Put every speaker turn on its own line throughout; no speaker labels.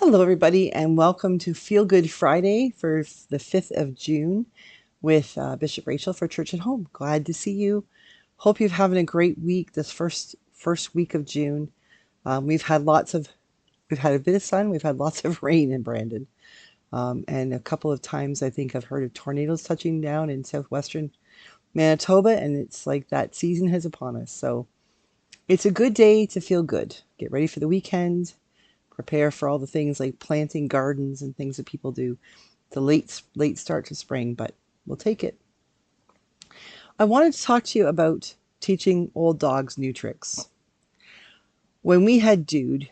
Hello, everybody, and welcome to Feel Good Friday for the 5th of June with Bishop Rachel for Church at Home. Glad to see you. Hope you're having a great week this first week of June. We've had a bit of sun, we've had lots of rain in Brandon, and a couple of times I think I've heard of tornadoes touching down in southwestern Manitoba, and it's like that season has upon us. So it's a good day to feel good. Get ready for the weekend. Prepare for all the things like planting gardens and things that people do. It's a late start to spring, but we'll take it. I wanted to talk to you about teaching old dogs new tricks. When we had Dude,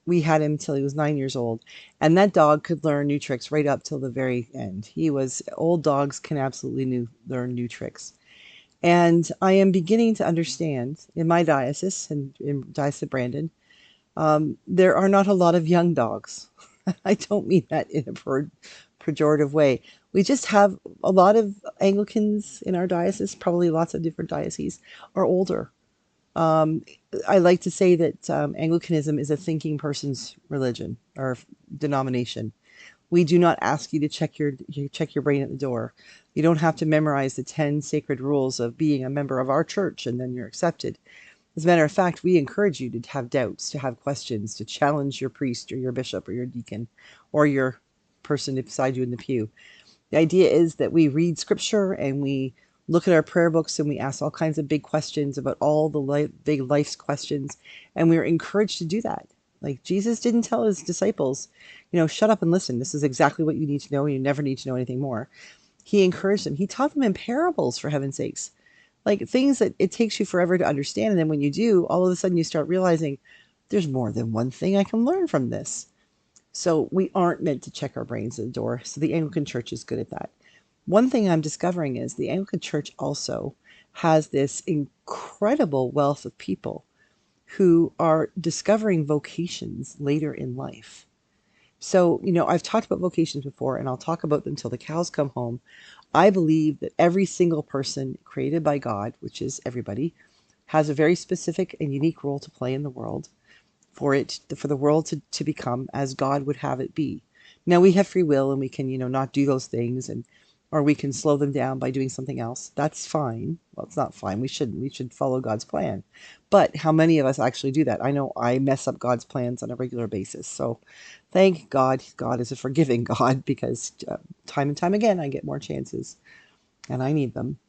we had him till he was 9 years old, and that dog could learn new tricks right up till the very end. Old dogs can absolutely learn new tricks. And I am beginning to understand in my diocese, and in Diocese of Brandon, there are not a lot of young dogs. I don't mean that in a pejorative way. We just have a lot of Anglicans in our diocese, probably lots of different dioceses, are older. Um, I like to say that Anglicanism is a thinking person's religion or denomination. We do not ask you to check your brain at the door. You don't have to memorize the 10 sacred rules of being a member of our church and then you're accepted. As a matter of fact, we encourage you to have doubts, to have questions, to challenge your priest or your bishop or your deacon or your person beside you in the pew. The idea is that we read scripture and we look at our prayer books and we ask all kinds of big questions about all the big life's questions, and we're encouraged to do that. Like Jesus didn't tell his disciples, shut up and listen. This is exactly what you need to know, and you never need to know anything more. He encouraged them. He taught them in parables, for heaven's sakes, like things that it takes you forever to understand. And then when you do, all of a sudden you start realizing there's more than one thing I can learn from this. So we aren't meant to check our brains at the door. So the Anglican Church is good at that. One thing I'm discovering is the Anglican Church also has this incredible wealth of people who are discovering vocations later in life. So, I've talked about vocations before, and I'll talk about them till the cows come home. I believe that every single person created by God, which is everybody, has a very specific and unique role to play in the world for the world to become as God would have it be. Now we have free will and we can, not do those things, or we can slow them down by doing something else. That's fine. Well, it's not fine. We shouldn't. We should follow God's plan. But how many of us actually do that? I know I mess up God's plans on a regular basis. So thank God, God is a forgiving God, because time and time again I get more chances and I need them.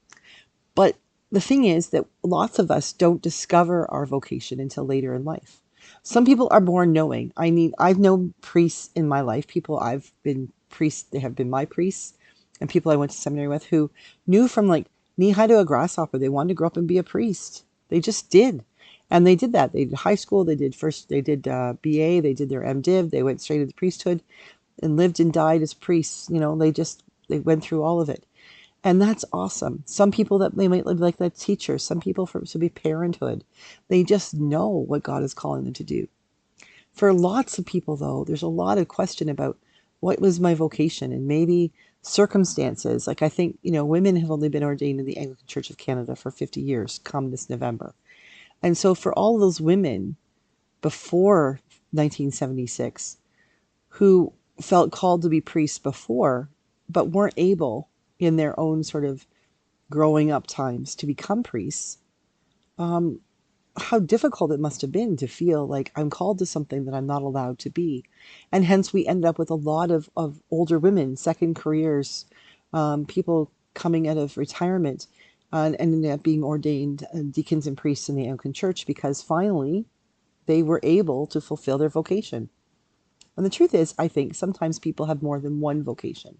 But the thing is that lots of us don't discover our vocation until later in life. Some people are born knowing. I mean, I've known priests in my life, people I've been priests, they have been my priests, and people I went to seminary with who knew from like knee high to a grasshopper they wanted to grow up and be a priest. They just did. And they did that. They did high school, they did BA, they did their MDiv, they went straight into priesthood and lived and died as priests. They went through all of it. And that's awesome. Some people that they might live like that teacher, some people to be parenthood. They just know what God is calling them to do. For lots of people, though, there's a lot of question about what was my vocation, and maybe circumstances. Like I think, women have only been ordained in the Anglican Church of Canada for 50 years come this November. And so for all those women before 1976 who felt called to be priests before, but weren't able in their own sort of growing up times to become priests, um, how difficult it must have been to feel like I'm called to something that I'm not allowed to be. And hence we ended up with a lot of older women, second careers, people coming out of retirement and ended up being ordained deacons and priests in the Anglican Church because finally they were able to fulfill their vocation. And the truth is, I think sometimes people have more than one vocation.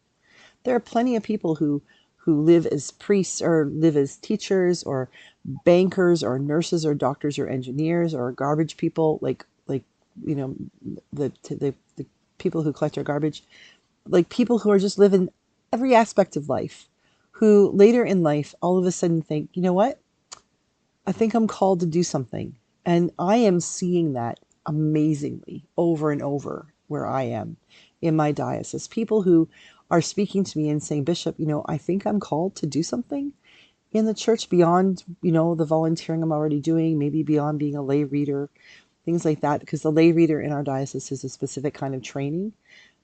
There are plenty of people who live as priests or live as teachers or bankers or nurses or doctors or engineers or garbage people, like you know the people who collect our garbage, like people who are just living every aspect of life, who later in life all of a sudden think, you know what, I think I'm called to do something. And I am seeing that amazingly over and over where I am in my diocese. People who are speaking to me and saying, Bishop, I think I'm called to do something in the church beyond, the volunteering I'm already doing, maybe beyond being a lay reader. things like that, because the lay reader in our diocese is a specific kind of training.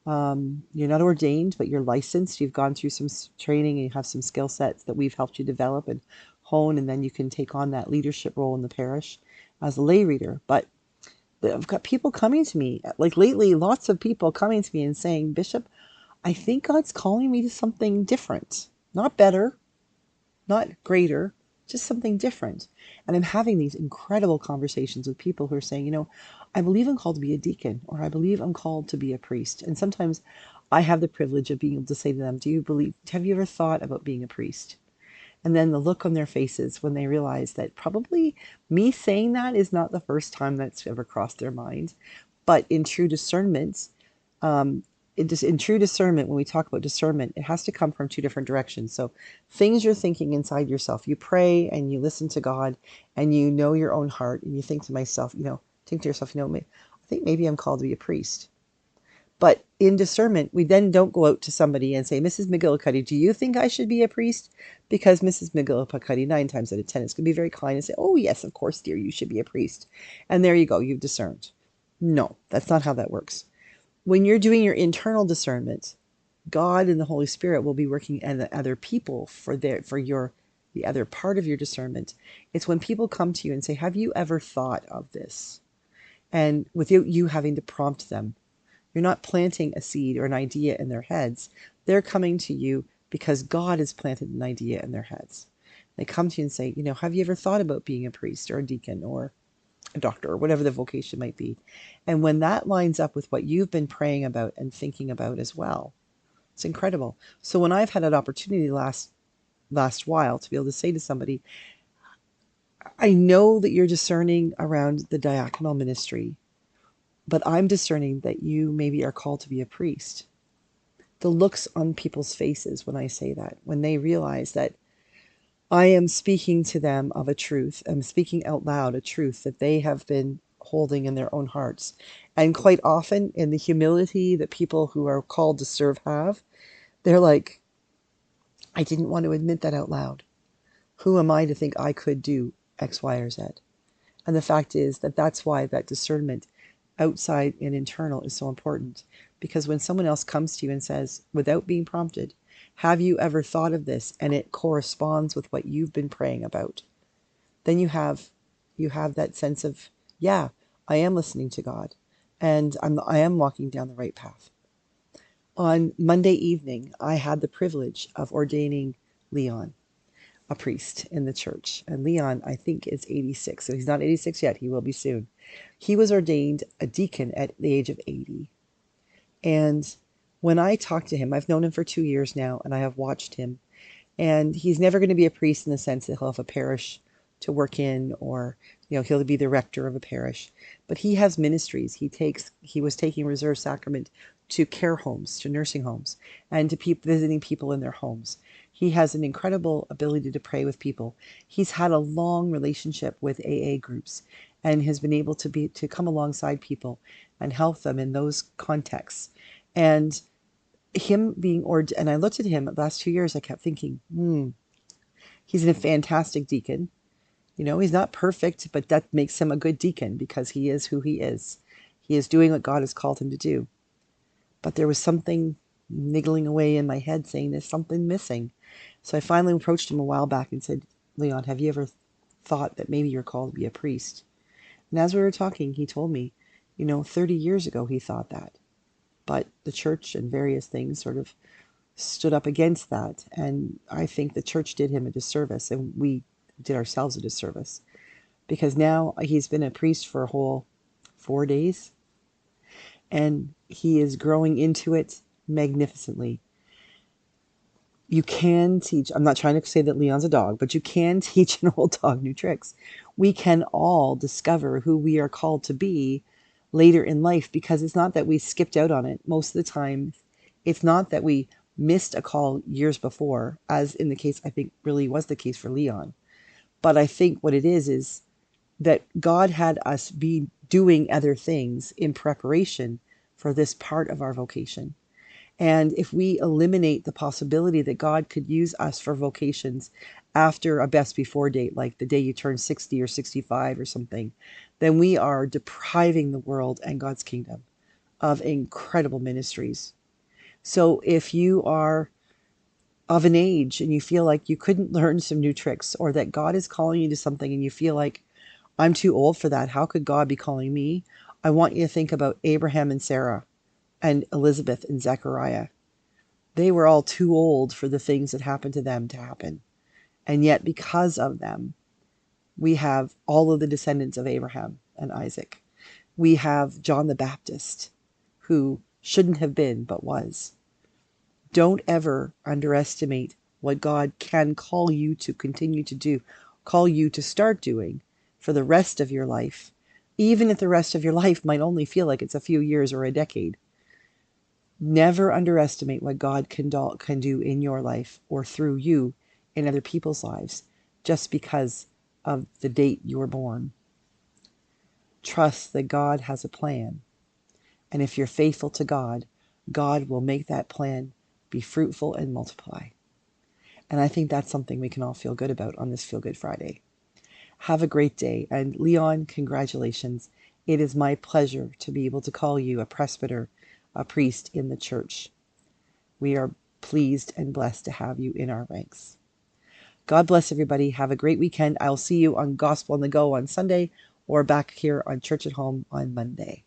You're not ordained, but you're licensed. You've gone through some training and you have some skill sets that we've helped you develop and hone, and then you can take on that leadership role in the parish as a lay reader. But I've got people coming to me, like lately, lots of people coming to me and saying, Bishop, I think God's calling me to something different. Not better, not greater, just something different. And I'm having these incredible conversations with people who are saying, I believe I'm called to be a deacon, or I believe I'm called to be a priest. And sometimes I have the privilege of being able to say to them, have you ever thought about being a priest? And then the look on their faces when they realize that probably me saying that is not the first time that's ever crossed their mind. But in true discernment, um, in true discernment, when we talk about discernment, it has to come from two different directions. So things you're thinking inside yourself, you pray and you listen to God and you know your own heart and you think to yourself, I think maybe I'm called to be a priest. But in discernment, we then don't go out to somebody and say, Mrs. McGillicuddy, do you think I should be a priest? Because Mrs. McGillicuddy, 9 times out of 10, is going to be very kind and say, oh, yes, of course, dear, you should be a priest. And there you go, you've discerned. No, that's not how that works. When you're doing your internal discernment, God and the Holy Spirit will be working and the other people for the other part of your discernment. It's when people come to you and say, have you ever thought of this? And without you having to prompt them, you're not planting a seed or an idea in their heads. They're coming to you because God has planted an idea in their heads. They come to you and say, have you ever thought about being a priest or a deacon or a doctor or whatever the vocation might be? And when that lines up with what you've been praying about and thinking about as well, it's incredible. So when I've had an opportunity last while to be able to say to somebody, I know that you're discerning around the diaconal ministry, but I'm discerning that you maybe are called to be a priest. The looks on people's faces when I say that, when they realize that I am speaking to them of a truth, I'm speaking out loud a truth that they have been holding in their own hearts. And quite often, in the humility that people who are called to serve have, they're like, I didn't want to admit that out loud. Who am I to think I could do X, Y, or Z? And the fact is that that's why that discernment, outside and internal, is so important. Because when someone else comes to you and says, without being prompted, have you ever thought of this? And it corresponds with what you've been praying about. Then you have that sense of, yeah, I am listening to God, and I am walking down the right path. On Monday evening, I had the privilege of ordaining Leon, a priest in the church. And Leon, I think, is 86. So he's not 86 yet. He will be soon. He was ordained a deacon at the age of 80. And when I talk to him, I've known him for 2 years now, and I have watched him. And he's never going to be a priest in the sense that he'll have a parish to work in, or he'll be the rector of a parish. But he has ministries. He was taking reserve sacrament to care homes, to nursing homes, and to visiting people in their homes. He has an incredible ability to pray with people. He's had a long relationship with AA groups and has been able to come alongside people and help them in those contexts. And him being ordained, and I looked at him the last 2 years, I kept thinking, he's a fantastic deacon. He's not perfect, but that makes him a good deacon because he is who he is. He is doing what God has called him to do. But there was something niggling away in my head saying there's something missing. So I finally approached him a while back and said, Leon, have you ever thought that maybe you're called to be a priest? And as we were talking, he told me, 30 years ago he thought that. But the church and various things sort of stood up against that. And I think the church did him a disservice, and we did ourselves a disservice. Because now he's been a priest for a whole 4 days, and he is growing into it magnificently. You can teach, I'm not trying to say that Leon's a dog, but you can teach an old dog new tricks. We can all discover who we are called to be later in life, because it's not that we skipped out on it. Most of the time, it's not that we missed a call years before, as in the case, I think really was the case for Leon. But I think what it is that God had us be doing other things in preparation for this part of our vocation. And if we eliminate the possibility that God could use us for vocations after a best before date, like the day you turn 60 or 65 or something, then we are depriving the world and God's kingdom of incredible ministries. So if you are of an age and you feel like you couldn't learn some new tricks, or that God is calling you to something and you feel like, I'm too old for that, how could God be calling me? I want you to think about Abraham and Sarah and Elizabeth and Zechariah. They were all too old for the things that happened to them to happen. And yet, because of them, we have all of the descendants of Abraham and Isaac. We have John the Baptist, who shouldn't have been, but was. Don't ever underestimate what God can call you to continue to do, call you to start doing for the rest of your life, even if the rest of your life might only feel like it's a few years or a decade. Never underestimate what God can do in your life or through you in other people's lives just because of the date you were born. Trust that God has a plan. And if you're faithful to God, God will make that plan be fruitful and multiply. And I think that's something we can all feel good about on this Feel Good Friday. Have a great day. And Leon, congratulations. It is my pleasure to be able to call you a presbyter, a priest in the church. We are pleased and blessed to have you in our ranks. God bless everybody. Have a great weekend. I'll see you on Gospel on the Go on Sunday, or back here on Church at Home on Monday.